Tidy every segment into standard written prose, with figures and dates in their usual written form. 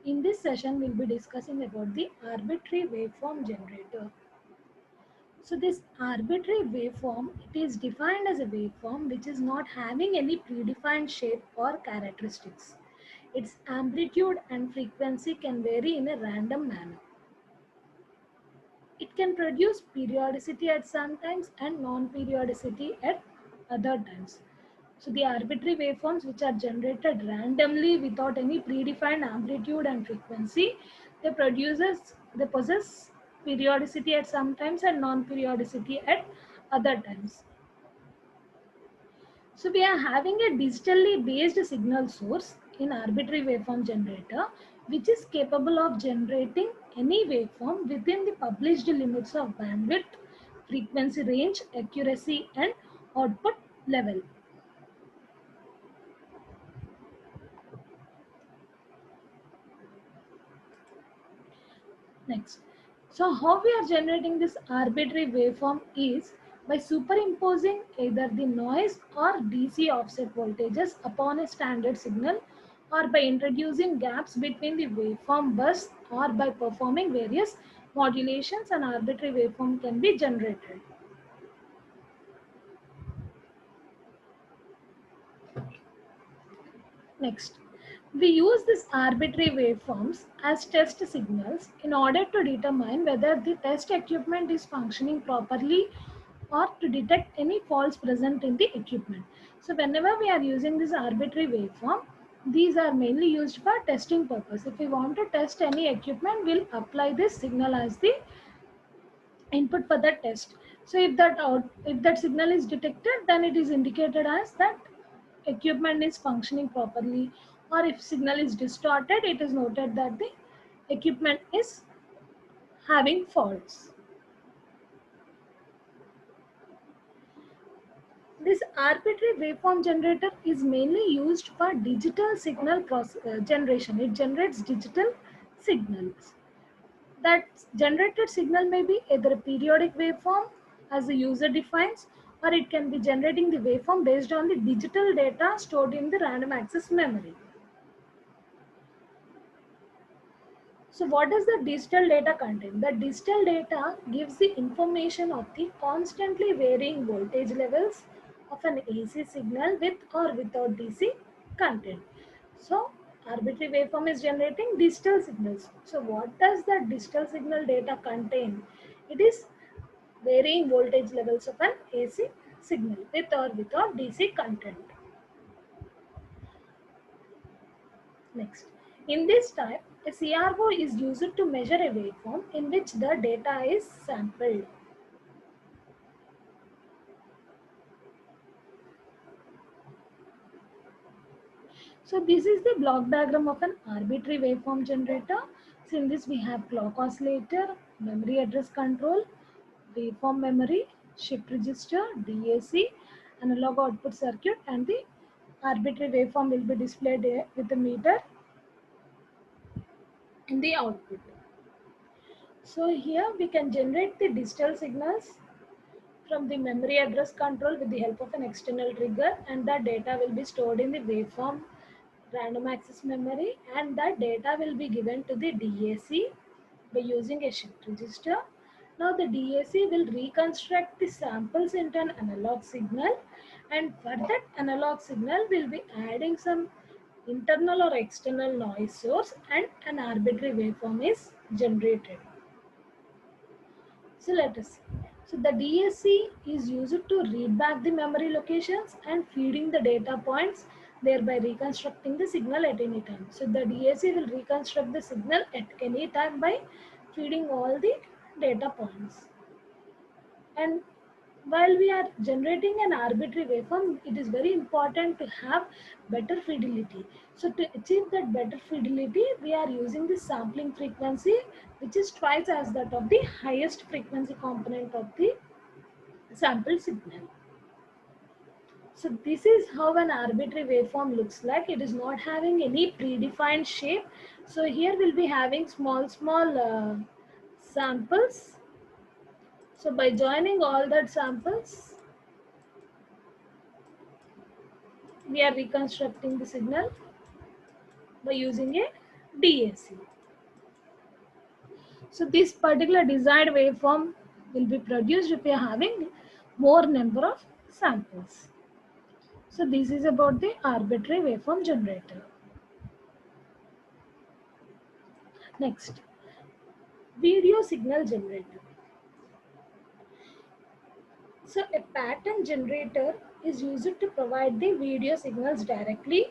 In this session, we'll be discussing about the arbitrary waveform generator. So this arbitrary waveform, it is defined as a waveform which is not having any predefined shape or characteristics. Its amplitude and frequency can vary in a random manner. It can produce periodicity at some times and non-periodicity at other times. So the arbitrary waveforms which are generated randomly without any predefined amplitude and frequency, they possess periodicity at some times and non-periodicity at other times. So we are having a digitally based signal source in arbitrary waveform generator which is capable of generating any waveform within the published limits of bandwidth, frequency range, accuracy and output level. Next. So how we are generating this arbitrary waveform is by superimposing either the noise or DC offset voltages upon a standard signal, or by introducing gaps between the waveform bus, or by performing various modulations, an arbitrary waveform can be generated. Next, we use these arbitrary waveforms as test signals in order to determine whether the test equipment is functioning properly or to detect any faults present in the equipment. So whenever we are using this arbitrary waveform, these are mainly used for testing purpose. If we want to test any equipment, we'll apply this signal as the input for the test. So if that signal is detected, then it is indicated as that equipment is functioning properly, or if signal is distorted, it is noted that the equipment is having faults. This arbitrary waveform generator is mainly used for digital signal generation. It generates digital signals. That generated signal may be either a periodic waveform as the user defines, or it can be generating the waveform based on the digital data stored in the random access memory. So what does the digital data contain? The digital data gives the information of the constantly varying voltage levels of an AC signal with or without DC content. So arbitrary waveform is generating digital signals. So what does the digital signal data contain? It is varying voltage levels of an AC signal with or without DC content. Next, in this type, a CRO is used to measure a waveform in which the data is sampled. So this is the block diagram of an arbitrary waveform generator. So in this we have clock oscillator, memory address control, waveform memory, shift register, DAC, analog output circuit, and the arbitrary waveform will be displayed with the meter in the output. So here we can generate the digital signals from the memory address control with the help of an external trigger, and that data will be stored in the waveform random access memory, and that data will be given to the DAC by using a shift register. Now the DAC will reconstruct the samples into an analog signal, and for that analog signal we'll be adding some internal or external noise source, and an arbitrary waveform is generated. So let us see. So the DAC is used to read back the memory locations and feeding the data points, thereby reconstructing the signal at any time. So the DAC will reconstruct the signal at any time by feeding all the data points. And while we are generating an arbitrary waveform, it is very important to have better fidelity. So to achieve that better fidelity, we are using the sampling frequency, which is twice as that of the highest frequency component of the sample signal. So this is how an arbitrary waveform looks like. It is not having any predefined shape. So here we'll be having small samples. So by joining all that samples, we are reconstructing the signal by using a DAC. So this particular desired waveform will be produced if we are having more number of samples. So this is about the arbitrary waveform generator. Next, video signal generator. So a pattern generator is used to provide the video signals directly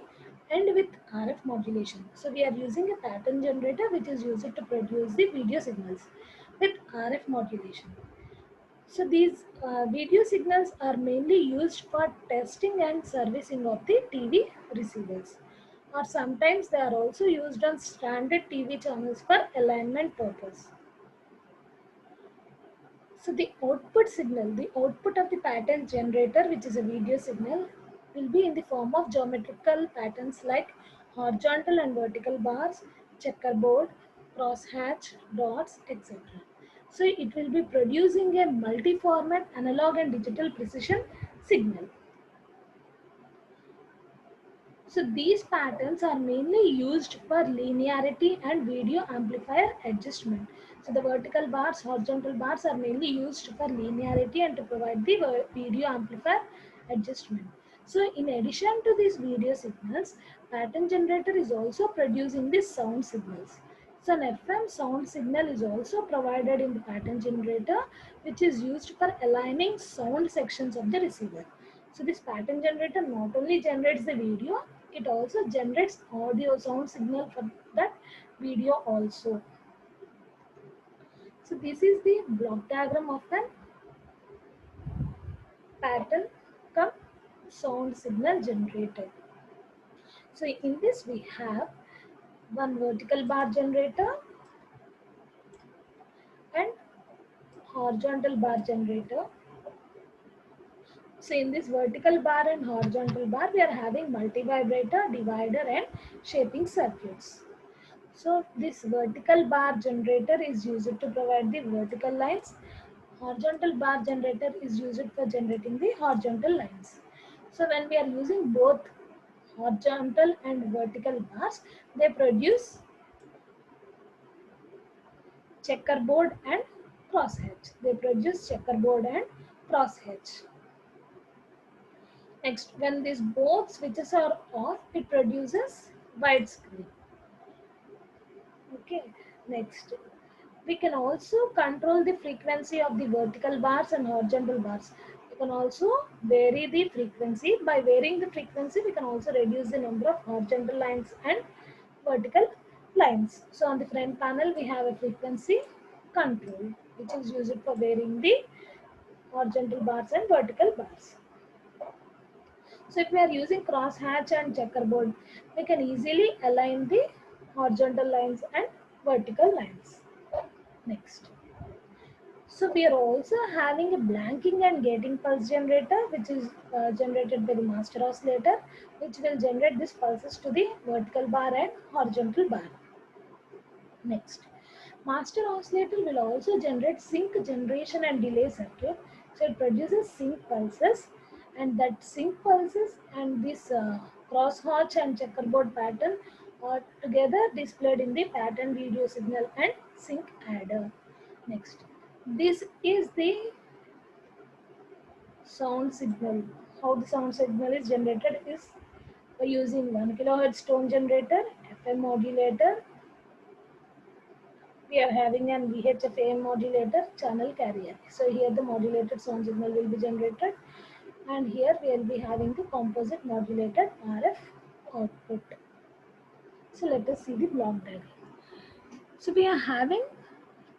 and with RF modulation. So we are using a pattern generator which is used to produce the video signals with RF modulation. So these video signals are mainly used for testing and servicing of the TV receivers. Or sometimes they are also used on standard TV channels for alignment purpose. So the output signal, the output of the pattern generator, which is a video signal, will be in the form of geometrical patterns like horizontal and vertical bars, checkerboard, crosshatch, dots, etc. So it will be producing a multi-format analog and digital precision signal. So these patterns are mainly used for linearity and video amplifier adjustment. So the vertical bars, horizontal bars are mainly used for linearity and to provide the video amplifier adjustment. So in addition to these video signals, pattern generator is also producing the sound signals. So an FM sound signal is also provided in the pattern generator, which is used for aligning sound sections of the receiver. So this pattern generator not only generates the video, it also generates audio sound signal for that video also. So this is the block diagram of an pattern come sound signal generator. So in this we have one vertical bar generator and horizontal bar generator. So in this vertical bar and horizontal bar, we are having multivibrator, divider and shaping circuits. So this vertical bar generator is used to provide the vertical lines. Horizontal bar generator is used for generating the horizontal lines. So when we are using both horizontal and vertical bars, they produce checkerboard and crosshatch. They produce checkerboard and crosshatch. Next, when these both switches are off, it produces widescreen. Okay. Next, we can also control the frequency of the vertical bars and horizontal bars. We can also vary the frequency. By varying the frequency, we can also reduce the number of horizontal lines and vertical lines. So on the front panel, we have a frequency control, which is used for varying the horizontal bars and vertical bars. So if we are using crosshatch and checkerboard, we can easily align the horizontal lines and vertical lines. Next. So we are also having a blanking and gating pulse generator, which is generated by the master oscillator, which will generate these pulses to the vertical bar and horizontal bar. Next, master oscillator will also generate sync generation and delay circuit. So it produces sync pulses, and that sync pulses and this crosshatch and checkerboard pattern are together displayed in the pattern video signal and sync adder. Next, this is the sound signal. How the sound signal is generated is by using 1 kHz tone generator, FM modulator. We are having an VHF AM modulator channel carrier. So here the modulated sound signal will be generated, and here we will be having the composite modulated RF output. So let us see the block diagram. So we are having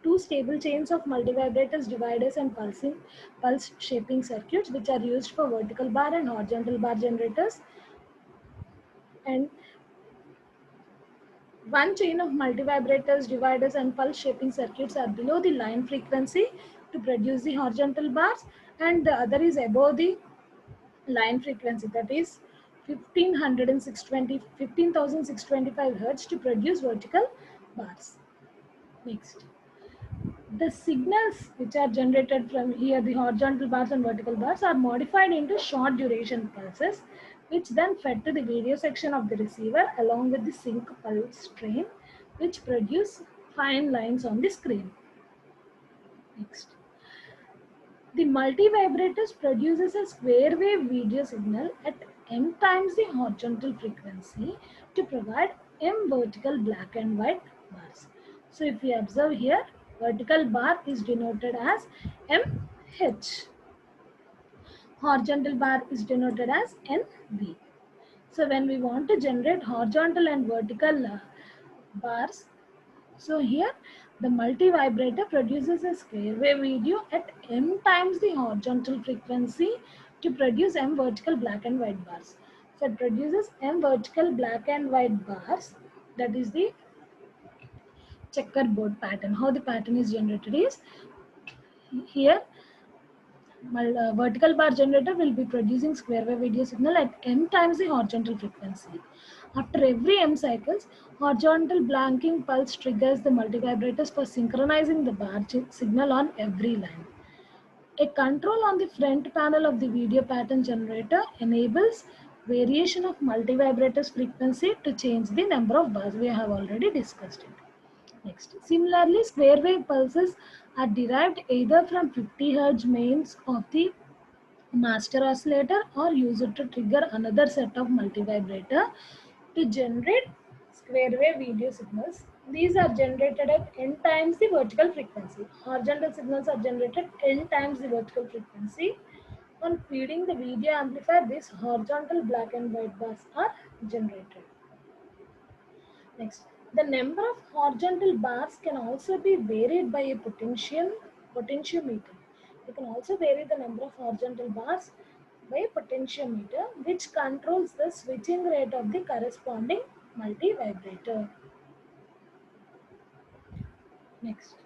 two stable chains of multivibrators, dividers and pulse shaping circuits, which are used for vertical bar and horizontal bar generators, and one chain of multivibrators, dividers and pulse shaping circuits are below the line frequency to produce the horizontal bars, and the other is above the line frequency, that is 15,625 Hz to produce vertical bars. Next, the signals which are generated from here, the horizontal bars and vertical bars, are modified into short duration pulses, which then fed to the video section of the receiver along with the sync pulse train, which produce fine lines on the screen. Next. The multivibrator produces a square wave video signal at m times the horizontal frequency to provide m vertical black and white bars. So if we observe here, vertical bar is denoted as mh. Horizontal bar is denoted as NV. So when we want to generate horizontal and vertical bars, so here the multivibrator produces a square wave video at m times the horizontal frequency to produce m vertical black and white bars. So it produces m vertical black and white bars. That is the checkerboard pattern. How the pattern is generated is here. Vertical bar generator will be producing square wave video signal at m times the horizontal frequency. After every m cycles, horizontal blanking pulse triggers the multivibrators for synchronizing the bar signal on every line. A control on the front panel of the video pattern generator enables variation of multivibrators frequency to change the number of bars. We have already discussed it. Next, similarly, square wave pulses are derived either from 50 Hz mains of the master oscillator or used to trigger another set of multivibrator to generate square wave video signals. These are generated at n times the vertical frequency. Horizontal signals are generated n times the vertical frequency. On feeding the video amplifier, these horizontal black and white bars are generated. Next, the number of horizontal bars can also be varied by a potentiometer. You can also vary the number of horizontal bars by a potentiometer, which controls the switching rate of the corresponding multivibrator. Next,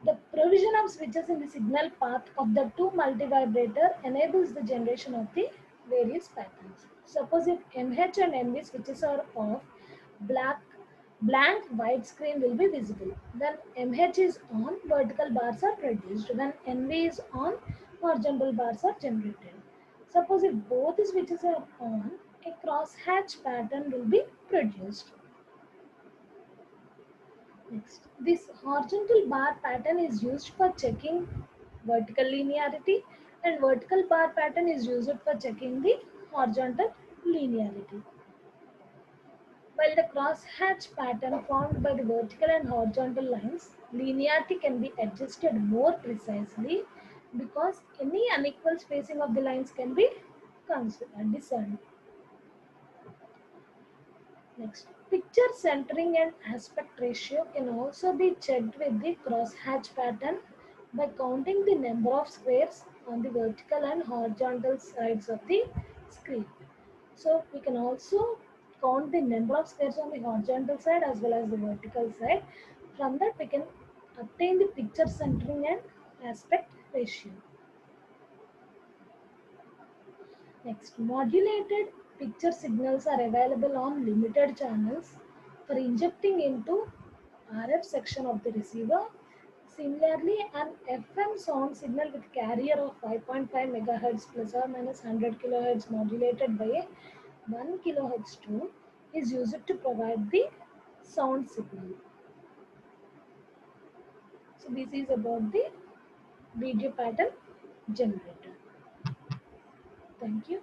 the provision of switches in the signal path of the two multivibrator enables the generation of the various patterns. Suppose if MH and MV switches are off, blank white screen will be visible. When MH is on, vertical bars are produced. When NV is on, horizontal bars are generated. Suppose if both the switches are on, a crosshatch pattern will be produced. Next, this horizontal bar pattern is used for checking vertical linearity, and vertical bar pattern is used for checking the horizontal linearity. While the crosshatch pattern formed by the vertical and horizontal lines, linearity can be adjusted more precisely because any unequal spacing of the lines can be discerned. Next, picture centering and aspect ratio can also be checked with the crosshatch pattern by counting the number of squares on the vertical and horizontal sides of the screen. So we can also count the number of squares on the horizontal side as well as the vertical side. From that we can obtain the picture centering and aspect ratio. Next, modulated picture signals are available on limited channels for injecting into RF section of the receiver. Similarly, an FM sound signal with carrier of 5.5 MHz plus or minus 100 kHz modulated by a 1 kHz tone is used to provide the sound signal. So this is about the video pattern generator. Thank you.